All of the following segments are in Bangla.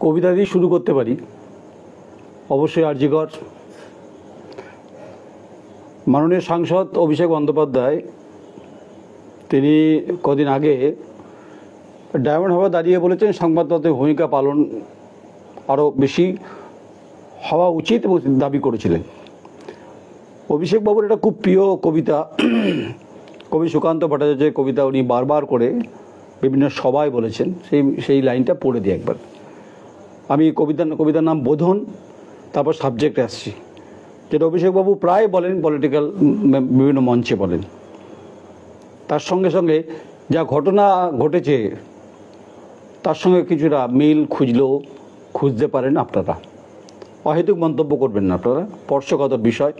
কবিতা দিয়ে শুরু করতে পারি। অবশ্যই আরজিকর মাননীয় সাংসদ অভিষেক বন্দ্যোপাধ্যায় তিনি কদিন আগে ডায়মন্ড হারবার দাঁড়িয়ে বলেছেন সংবাদপত্রের ভূমিকা পালন আরও বেশি হওয়া উচিত এবং দাবি করেছিলেন। অভিষেক বাবুর এটা খুব প্রিয় কবিতা, কবি সুকান্ত ভট্টাচার্যের কবিতা, উনি বারবার করে বিভিন্ন সভায় বলেছেন। সেই লাইনটা পড়ে দিই একবার। আমি কবিতার নাম বোধন, তারপর সাবজেক্টে আসছি, যেটা অভিষেকবাবু প্রায় বলেন, পলিটিক্যাল বিভিন্ন মঞ্চে বলেন। তার সঙ্গে সঙ্গে যা ঘটনা ঘটেছে তার সঙ্গে কিছুটা মিল খুঁজতে পারেন আপনারা। অহেতুক মন্তব্য করবেন না আপনারা। স্পর্শকাতর বিষয়,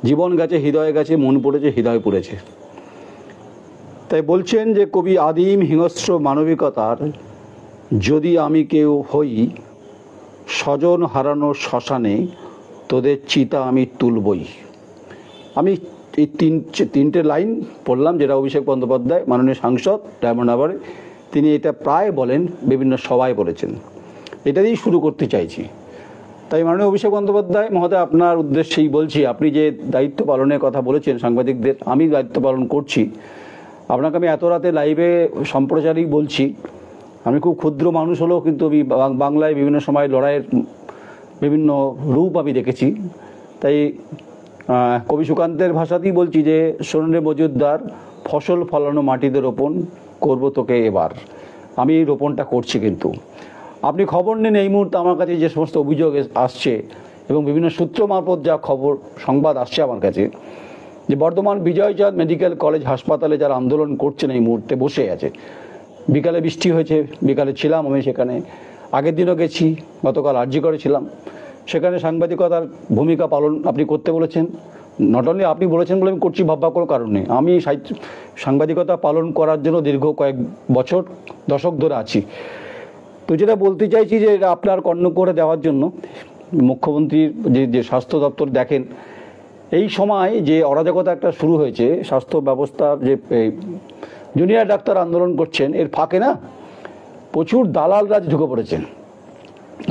জীবন গেছে, হৃদয়ে গেছে, মন পড়েছে, হৃদয় পড়েছে। তাই বলছেন যে কবি আদিম হিংস্র মানবিকতার যদি আমি কেউ হই, স্বজন হারানো শ্মশানে তোদের চিতা আমি তুলবই। আমি এই তিনটে লাইন পড়লাম, যেটা অভিষেক বন্দ্যোপাধ্যায় মাননীয় সাংসদ ডায়মন্ড হারবারে তিনি এটা প্রায় বলেন, বিভিন্ন সভায় বলেছেন। এটা দিয়েই শুরু করতে চাইছি। তাই মাননীয় অভিষেক বন্দ্যোপাধ্যায় মহোদয়, আপনার উদ্দেশ্যেই বলছি, আপনি যে দায়িত্ব পালনের কথা বলেছেন সাংবাদিকদের, আমি দায়িত্ব পালন করছি। আপনাকে আমি এত রাতে লাইভে সম্প্রচারই বলছি, আমি খুব ক্ষুদ্র মানুষ হলেও কিন্তু আমি বাংলায় বিভিন্ন সময় লড়াইয়ের বিভিন্ন রূপ আমি দেখেছি। তাই কবি সুকান্তের ভাষাতেই বলছি যে শোন রে মজুমদার, ফসল ফলানো মাটিতে রোপণ করবো তোকে এবার। আমি এই রোপণটা করছি। কিন্তু আপনি খবর নিন, এই মুহূর্তে আমার কাছে যে সমস্ত অভিযোগ আসছে এবং বিভিন্ন সূত্র মারফত যা সংবাদ আসছে আমার কাছে, যে বর্ধমান বিজয়চাঁদ মেডিকেল কলেজ হাসপাতালে যারা আন্দোলন করছেন এই মুহূর্তে বসে আছে। বিকালে বৃষ্টি হয়েছে, বিকালে ছিলাম আমি সেখানে, আগের দিনও গেছি, গতকাল আরজিকরে ছিলাম। সেখানে সাংবাদিকতার ভূমিকা পালন আপনি করতে বলেছেন। নট অনলি আপনি বলেছেন বলে আমি করছি ভাববার কোনো কারণ নেই। আমি সাংবাদিকতা পালন করার জন্য দীর্ঘ কয়েক বছর, দশক ধরে আছি। তো যেটা বলতে চাইছি যে এটা আপনার কর্ণ করে দেওয়ার জন্য মুখ্যমন্ত্রীর যে স্বাস্থ্য দপ্তর দেখেন, এই সময় যে অরাজকতা একটা শুরু হয়েছে স্বাস্থ্য ব্যবস্থার, যে জুনিয়র ডাক্তার আন্দোলন করছেন, এর ফাঁকে না প্রচুর দালাল রাজ ঢুকে পড়েছেন।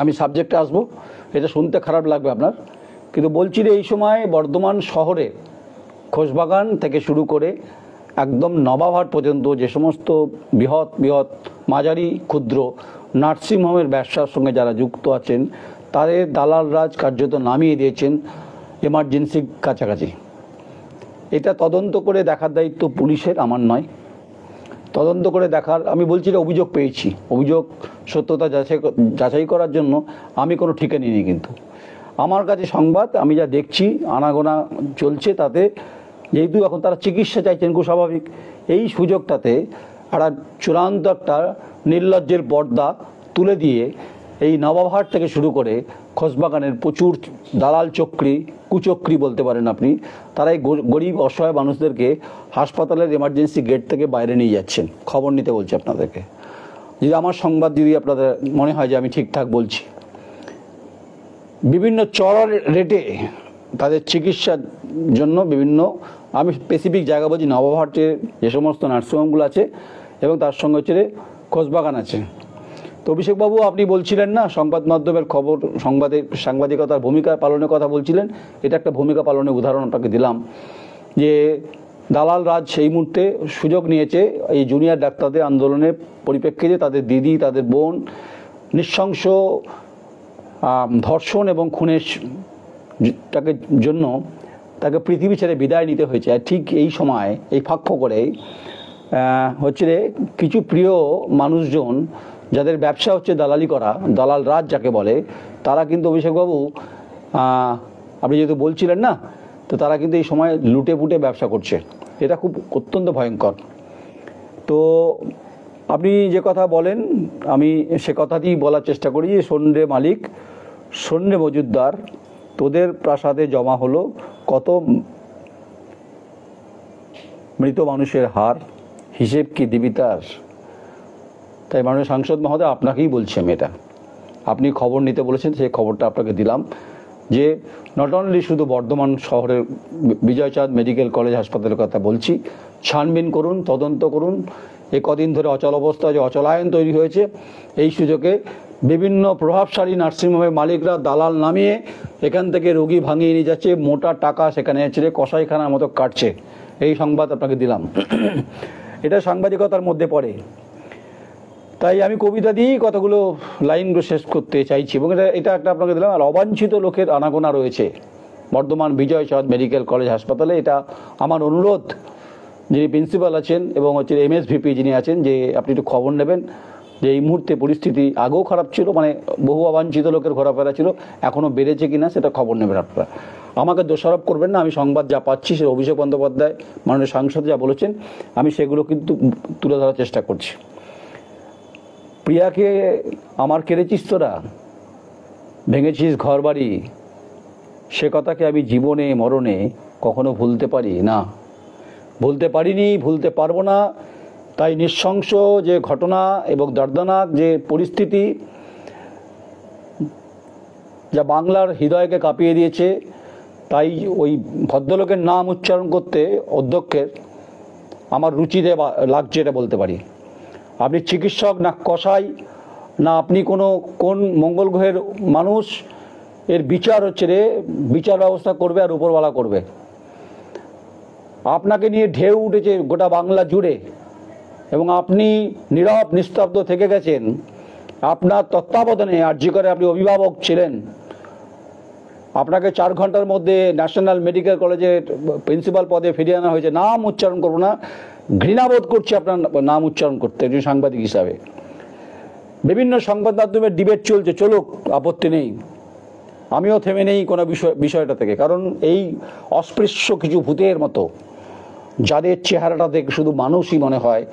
আমি সাবজেক্টে আসবো, এটা শুনতে খারাপ লাগবে আপনার, কিন্তু বলছি যে এই সময় বর্ধমান শহরে খোশবাগান থেকে শুরু করে একদম নবাবহাট পর্যন্ত যে সমস্ত বৃহৎ মাঝারি ক্ষুদ্র নার্সিংহোমের ব্যবসার সঙ্গে যারা যুক্ত আছেন, তাদের দালাল রাজ কার্যত নামিয়ে দিয়েছেন এমার্জেন্সির কাছাকাছি। এটা তদন্ত করে দেখার দায়িত্ব পুলিশের, আমার নয়। তদন্ত করে দেখার, আমি বলছি যে অভিযোগ পেয়েছি, অভিযোগ সত্যতা যাচাই করার জন্য আমি কোনো ঠিকা নিইনি। কিন্তু আমার কাছে সংবাদ, আমি যা দেখছি আনাগোনা চলছে, তাতে যেহেতু এখন তারা চিকিৎসা চাইছেন, খুব স্বাভাবিক, এই সুযোগটাতে একটা চূড়ান্ত একটা নির্লজ্জের পর্দা তুলে দিয়ে এই নবাবহাট থেকে শুরু করে খোশবাগানের প্রচুর দালাল কুচক্রী বলতে পারেন আপনি, তারা এই গরিব অসহায় মানুষদেরকে হাসপাতালের এমার্জেন্সি গেট থেকে বাইরে নিয়ে যাচ্ছেন। খবর নিতে বলছি আপনাদেরকে, যদি আমার সংবাদ যদি আপনাদের মনে হয় যে আমি ঠিকঠাক বলছি। বিভিন্ন চড়া রেটে তাদের চিকিৎসার জন্য বিভিন্ন, আমি স্পেসিফিক জায়গা বলছি, নবাবহাটের যে সমস্ত নার্সিংহোমগুলো আছে এবং তার সঙ্গে হচ্ছে খোশবাগান আছে। তো অভিষেকবাবু, আপনি বলছিলেন না সংবাদ মাধ্যমের খবর, সাংবাদিকতার ভূমিকা পালনের কথা বলছিলেন, এটা একটা ভূমিকা পালনের উদাহরণ আপনাকে দিলাম। যে দালাল রাজ সেই মুহূর্তে সুযোগ নিয়েছে এই জুনিয়র ডাক্তারদের আন্দোলনের পরিপ্রেক্ষিতে, তাদের দিদি, তাদের বোন নৃশংস ধর্ষণ এবং খুনের জন্য তাকে পৃথিবী ছেড়ে বিদায় নিতে হয়েছে। আর ঠিক এই সময় এই ফাঁক করে হচ্ছে কিছু প্রিয় মানুষজন, যাদের ব্যবসা হচ্ছে দালালি করা, দালাল রাজ যাকে বলে, তারা কিন্তু অভিষেকবাবু, আপনি যেহেতু বলছিলেন না, তো তারা কিন্তু এই সময় লুটে পুটে ব্যবসা করছে। এটা খুব অত্যন্ত ভয়ঙ্কর। তো আপনি যে কথা বলেন, আমি সে কথাতেই বলার চেষ্টা করি যে শোন রে মালিক, শোন রে মজুমদার, তোদের প্রাসাদে জমা হলো কত মৃত মানুষের হার, হিসেব কি দিবি তার। তাই মাননীয় সাংসদ মহোদয়, আপনাকেই বলছি আমি, এটা আপনি খবর নিতে বলেছেন, সেই খবরটা আপনাকে দিলাম যে নট অনলি শুধু বর্ধমান শহরের বিজয়চাঁদ মেডিকেল কলেজ হাসপাতালের কথা বলছি, ছানবিন করুন, তদন্ত করুন এই কদিন ধরে অচল অবস্থা, যে অচলায়ন তৈরি হয়েছে, এই সুযোগে বিভিন্ন প্রভাবশালী নার্সিংহোমের মালিকরা দালাল নামিয়ে এখান থেকে রোগী ভাঙিয়ে নিয়ে যাচ্ছে, মোটা টাকা সেখানে ছেড়ে কসাইখানার মতো কাটছে। এই সংবাদ আপনাকে দিলাম। এটা সাংবাদিকতার মধ্যে পড়ে। তাই আমি কবিতা দিয়েই কতগুলো লাইনগুলো শেষ করতে চাইছি, এবং এটা একটা আপনাকে দিলাম। আর অবাঞ্ছিত লোকের আনাগোনা রয়েছে বর্ধমান বিজয় চাঁদ মেডিকেল কলেজ হাসপাতালে। এটা আমার অনুরোধ, যিনি প্রিন্সিপাল আছেন এবং হচ্ছে MSVP যিনি আছেন, যে আপনি একটু খবর নেবেন যে এই মুহূর্তে পরিস্থিতি আগেও খারাপ ছিল, মানে বহু অবাঞ্ছিত লোকের ঘোরাফেরা ছিল, এখনও বেড়েছে কিনা সেটা খবর নেবেন আপনারা। আমাকে দোষারোপ করবেন না, আমি সংবাদ যা পাচ্ছি সে অভিষেক বন্দ্যোপাধ্যায় মাননীয় সাংসদ যা বলেছেন আমি সেগুলো কিন্তু তুলে ধরার চেষ্টা করছি। প্রিয়াকে আমার কেড়েছিস তোরা, ভেঙেছিস ঘর বাড়ি, সে কথাকে আমি জীবনে মরণে কখনো ভুলতে পারি না, ভুলতে পারিনি, ভুলতে পারবো না। তাই নৃশংস যে ঘটনা এবং দর্দনাক যে পরিস্থিতি যা বাংলার হৃদয়কে কাঁপিয়ে দিয়েছে, তাই ওই ভদ্রলোকের নাম উচ্চারণ করতে অধ্যক্ষের আমার রুচিতে লাগছে, এটা বলতে পারি। আপনি চিকিৎসক না কসাই না আপনি কোন মঙ্গল গ্রহের মানুষ, এর বিচার হচ্ছে রে, বিচার ব্যবস্থা করবে আর উপরওয়ালা করবে। আপনাকে নিয়ে ঢেউ উঠেছে গোটা বাংলা জুড়ে এবং আপনি নীরব নিস্তব্ধ থেকে গেছেন। আপনার তত্ত্বাবধানে আরজি করে আপনি অভিভাবক ছিলেন, আপনাকে 4 ঘন্টার মধ্যে ন্যাশনাল মেডিকেল কলেজের প্রিন্সিপাল পদে ফিরিয়ে আনা হয়েছে। নাম উচ্চারণ করবো না, ঘৃণাবোধ করছি আপনার নাম উচ্চারণ করতে একজন সাংবাদিক হিসাবে। বিভিন্ন সংবাদ মাধ্যমের ডিবেট চলছে, চলুক, আপত্তি নেই, আমিও থেমে নেই কোনো বিষয়টা থেকে। কারণ এই অস্পৃশ্য কিছু ভূতের মতো, যাদের চেহারাটা দেখে শুধু মানুষই মনে হয়,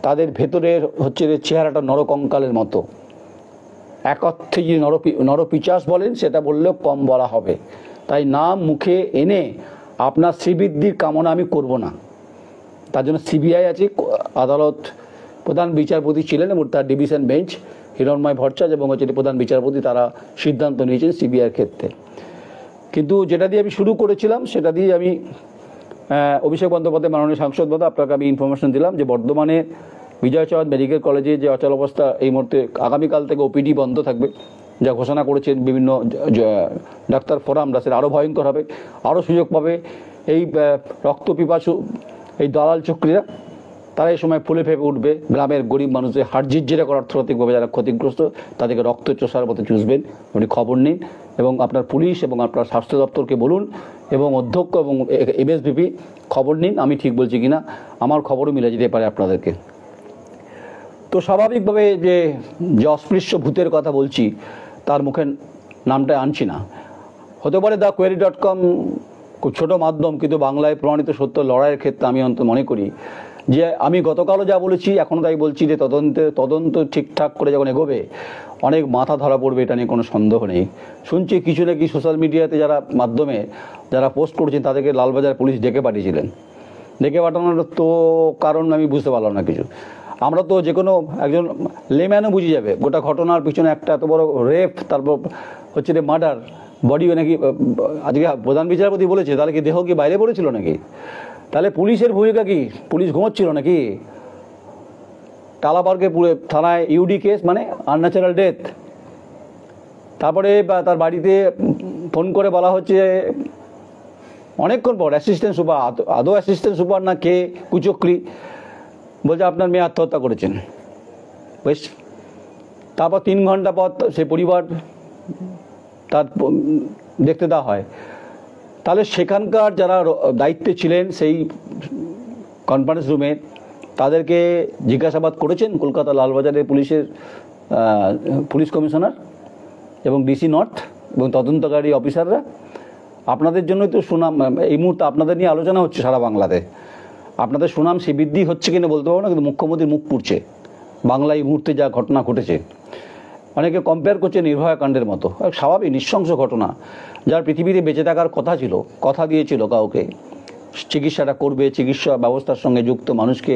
তাদের ভেতরের হচ্ছে চেহারাটা নরকঙ্কালের মতো। এক অর্থে যদি নরপিচাস বলেন সেটা বললেও কম বলা হবে। তাই নাম মুখে এনে আপনার শ্রীবৃদ্ধির কামনা আমি করব না। তার জন্য CBI আছে, আদালত প্রধান বিচারপতি ছিলেন এবং তার ডিভিশন বেঞ্চ হিরণময় ভট্টাচার্য এবং হচ্ছে প্রধান বিচারপতি, তারা সিদ্ধান্ত নিয়েছেন CBIর ক্ষেত্রে। কিন্তু যেটা দিয়ে আমি শুরু করেছিলাম সেটা দিয়ে আমি অভিষেক বন্দ্যোপাধ্যায় মাননীয় সাংসদ মহোদয় আপনাকে আমি ইনফরমেশন দিলাম যে বর্ধমানে বিজয় চাঁদ মেডিকেল কলেজে যে অচল অবস্থা, এই মুহূর্তে আগামীকাল থেকে OPD বন্ধ থাকবে, যা ঘোষণা করেছেন বিভিন্ন ডাক্তার ফোরামরা, সেটা আরও ভয়ঙ্কর হবে, আরও সুযোগ পাবে এই রক্তপিপাসু এই দালাল চক্রীরা। তারা এই সময় ফুলে ফেপে উঠবে, গ্রামের গরিব মানুষদের হাড়জিজ্জিরা করে অর্থনৈতিকভাবে যারা ক্ষতিগ্রস্ত তাদেরকে রক্ত চোষার মতো চুষবেন। আপনি খবর নিন এবং আপনার পুলিশ এবং আপনার স্বাস্থ্য দপ্তরকে বলুন এবং অধ্যক্ষ এবং MSVP খবর নিন আমি ঠিক বলছি কিনা, আমার খবরও মিলে যেতে পারে আপনাদেরকে। তো স্বাভাবিকভাবে যে অস্পৃশ্য ভূতের কথা বলছি তার মুখে নামটা আনছি না। হতে পারে thequery.com খুব ছোটো মাধ্যম, কিন্তু বাংলায় প্রমাণিত সত্য লড়াইয়ের ক্ষেত্রে আমি অন্তত মনে করি যে আমি গতকালও যা বলেছি এখনও তাই বলছি যে তদন্ত ঠিকঠাক করে যখন এগোবে অনেক মাথা ধরা পড়বে, এটা নিয়ে কোনো সন্দেহ নেই। শুনছি কিছু নাকি সোশ্যাল মিডিয়াতে যারা মাধ্যমে যারা পোস্ট করছেন তাদেরকে লালবাজার পুলিশ ডেকে পাঠিয়েছিলেন। ডেকে পাঠানোর তো কারণ আমি বুঝতে পারলাম না কিছু। আমরা তো যে কোনো একজন লেম্যানও বুঝে যাবে গোটা ঘটনার পিছনে একটা এত বড় রেপ, তারপর হচ্ছে মার্ডার, বডি নাকি আজকে প্রধান বিচারপতি বলেছে, তাহলে কি দেহ কি বাইরে পড়েছিল নাকি? তাহলে পুলিশের ভূমিকা কি? পুলিশ ঘুমোচ্ছিল নাকি? টালাপার্কে থানায় UD কেস মানে আনন্যাচারাল ডেথ। তারপরে তার বাড়িতে ফোন করে বলা হচ্ছে অনেকক্ষণ পর অ্যাসিস্ট্যান্ট সুপার, আদৌ অ্যাসিস্ট্যান্ট সুপার না কে কুচক্রি, বলছে আপনার মেয়ে আত্মহত্যা করেছেন। বেশ, তারপর 3 ঘন্টা পর সে পরিবার তার দেখতে দেওয়া হয়। তাহলে সেখানকার যারা দায়িত্বে ছিলেন সেই কনফারেন্স রুমে তাদেরকে জিজ্ঞাসাবাদ করেছেন কলকাতা লালবাজারের পুলিশ কমিশনার এবং DC নর্থ এবং তদন্তকারী অফিসাররা। আপনাদের জন্যই তো সুনাম, এই মুহূর্তে আপনাদের নিয়ে আলোচনা হচ্ছে সারা বাংলাতে। আপনাদের সুনাম সে বৃদ্ধি হচ্ছে কিনা বলতে পারবো না, কিন্তু মুখ্যমন্ত্রীর মুখ পুড়ছে বাংলা এই মুহূর্তে যা ঘটনা ঘটেছে। অনেকে কম্পেয়ার করছে নির্ভয়া কাণ্ডের মতো, স্বাভাবিক নৃশংস ঘটনা। যার পৃথিবীতে বেঁচে থাকার কথা ছিল, কথা দিয়েছিল কাউকে চিকিৎসাটা করবে, চিকিৎসা ব্যবস্থার সঙ্গে যুক্ত মানুষকে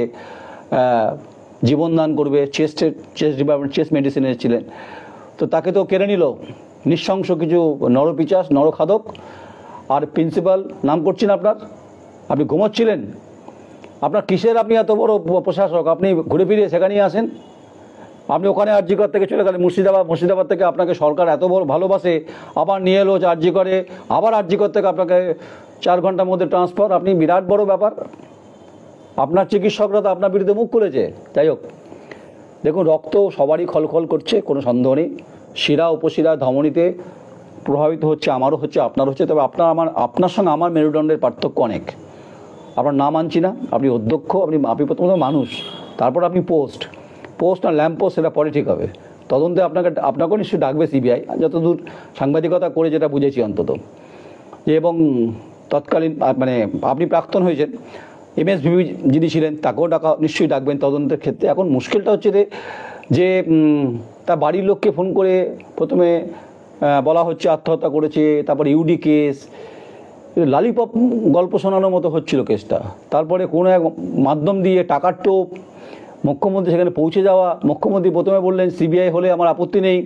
জীবনদান করবে, চেস্ট ডিপার্টমেন্ট চেস্ট মেডিসিনে ছিলেন, তো তাকে তো কেড়ে নিল নৃশংস কিছু নরপিচাস, নরখাদক। আর প্রিন্সিপাল নাম করছেন আপনার, আপনি ঘুমোচ্ছিলেন, আপনার কিসের, আপনি এত বড় প্রশাসক, আপনি ঘুরে ফিরে সেখানেই আসেন? আপনি ওখানে আরজিকর থেকে চলে গেলেন মুর্শিদাবাদ থেকে আপনাকে সরকার এত বড় ভালোবাসে, আবার নিয়ে এলো আরজিকরে, আবার আরজিকর থেকে আপনাকে 4 ঘন্টার মধ্যে ট্রান্সফার। আপনি বিরাট বড় ব্যাপার, আপনার চিকিৎসকরা তো আপনার বিরুদ্ধে মুখ খুলেছে। যাই হোক, দেখুন রক্ত সবারই খলখল করছে, কোনো সন্দেহ নেই। শিরা উপশিরা ধমনীতে প্রভাবিত হচ্ছে, আমারও হচ্ছে, আপনারও হচ্ছে। তবে আপনার সঙ্গে আমার মেরুদণ্ডের পার্থক্য অনেক। আপনার নাম আনছি না, আপনি অধ্যক্ষ, আপনি প্রথমত মানুষ, তারপর আপনি পোস্ট আর ল্যাম্প পোস্ট, সেটা পরে ঠিক হবে। তদন্তে আপনাকেও নিশ্চয়ই ডাকবে সিবিআই, যতদূর সাংবাদিকতা করে যেটা বুঝেছি অন্তত। যে এবং তৎকালীন মানে আপনি প্রাক্তন হয়েছেন, এমএসভিপি যিনি ছিলেন তাকেও নিশ্চয়ই ডাকবেন তদন্তের ক্ষেত্রে। এখন মুশকিলটা হচ্ছে যে তার বাড়ির লোককে ফোন করে প্রথমে বলা হচ্ছে আত্মহত্যা করেছে, তারপর ইউডি কেস, লালিপপ গল্প শোনানোর মতো হচ্ছিল কেসটা। তারপরে কোনো এক মাধ্যম দিয়ে টাকার টোপ, মুখ্যমন্ত্রী সেখানে পৌঁছে যাওয়া। মুখ্যমন্ত্রী প্রথমে বললেন সিবিআই হলে আমার আপত্তি নেই,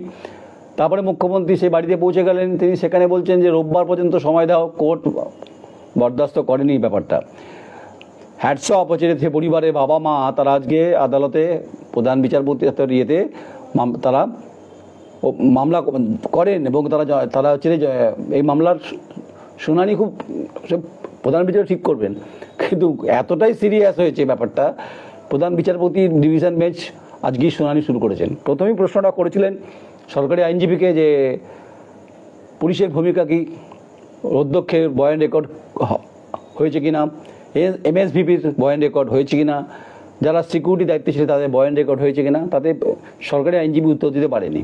তারপরে মুখ্যমন্ত্রী সেই বাড়িতে পৌঁছে গেলেন, তিনি সেখানে বলছেন যে রোববার পর্যন্ত সময় দাও। কোর্ট বরদাস্ত করেনি ব্যাপারটা। হ্যাটস অফ হচ্ছে যে পরিবারের বাবা মা, তারা আজকে আদালতে প্রধান বিচারপতি ইয়েতে তারা মামলা করেন এবং তারা হচ্ছে এই মামলার শুনানি খুব প্রধান বিচারপতি ঠিক করবেন। কিন্তু এতটাই সিরিয়াস হয়েছে ব্যাপারটা, প্রধান বিচারপতি ডিভিশন বেঞ্চ আজকেই শুনানি শুরু করেছেন। প্রথমেই প্রশ্নটা করেছিলেন সরকারি আইনজীবীকে যে পুলিশের ভূমিকা কি, অধ্যক্ষের বয়ান রেকর্ড হয়েছে কিনা, এমএসভিপির বয়ান রেকর্ড হয়েছে কিনা, যারা সিকিউরিটি দায়িত্বে ছিল তাদের বয়ান রেকর্ড হয়েছে কিনা। তাতে সরকারি আইনজীবী উত্তর দিতে পারেনি।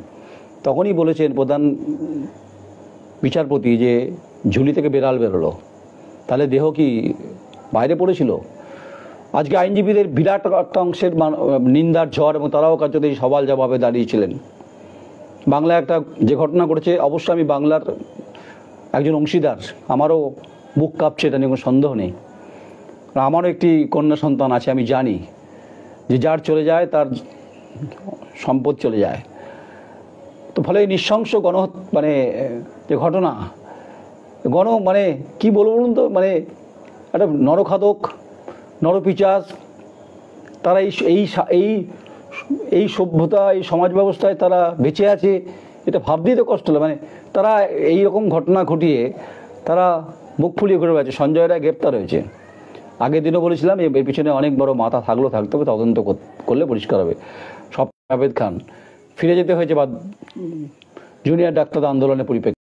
তখনই বলেছেন প্রধান বিচারপতি যে ঝুলি থেকে বেড়াল বেরোলো, তাহলে দেহ কি বাইরে পড়েছিল? আজকে আইনজীবীদের বিরাট একটা অংশের নিন্দার ঝড়, এবং তারাও কার্যত সওয়াল জবাবে দাঁড়িয়েছিলেন। বাংলায় একটা যে ঘটনা ঘটেছে, অবশ্য আমি বাংলার একজন অংশীদার, আমারও বুক কাঁপছে, এটা নিয়ে কোনো সন্দেহ নেই। আমারও একটি কন্যা সন্তান আছে, আমি জানি যে যার চলে যায় তার সম্পদ চলে যায়। তো ফলে এই নৃশংস মানে যে ঘটনা, মানে কি বলবো বলুন তো, মানে একটা নরখাদক, নরপিচাস, তারা এই সভ্যতা, এই সমাজ ব্যবস্থায় তারা বেঁচে আছে, এটা ভাবতেই তো কষ্ট লাগে। মানে তারা এই রকম ঘটনা ঘটিয়ে তারা মুখ ফুলিয়ে ঘুরে বেড়াচ্ছে। সঞ্জয় রায় গ্রেপ্তার হয়েছে, আগের দিনও বলেছিলাম এর পিছনে অনেক বড় মাথা থাকতে হবে, তদন্ত করলে পরিষ্কার হবে। সব জাভেদ খান ফিরে যেতে হয়েছে বা জুনিয়র ডাক্তার আন্দোলনের পরিপ্রেক্ষিতে।